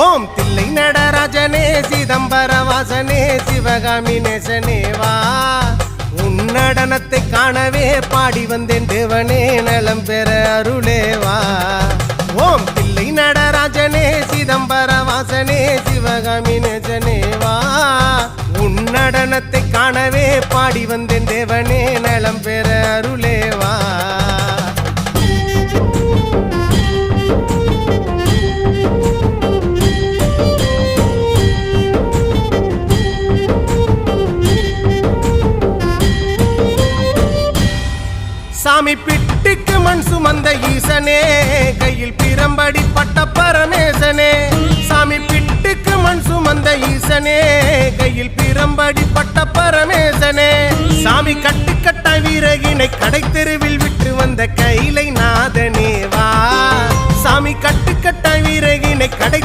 ஓம் தில்லை நடராஜனே சிதம்பர வாசனே சிவகாமி நேசனே வா உன் நடனத்தை காணவே பாடி வந்தேன் தேவனே நலம் பெற அருளே வா ஓம் தில்லை நடராஜனே சிதம்பர வாசனே சிவகாமி நேசனே வா உன் நடனத்தை காணவே பாடி வந்தேன் தேவனே நலம் பெற அருளே வா சாமி பிட்டுக்கு மண் சுமந்த ஈசனே கையில் பிரம்படி பட்ட பரமேசனே சாமி பிட்டுக்கு மண் சுமந்த ஈசனே கையில் பிரம்படி பட்ட பரமேசனே சாமி கட்டுக்கட்ட வீரகினை கடை தெருவில் விட்டு வந்த கைலை நாதனே வா சாமி கட்டுக்கட்ட வீரகினை கடை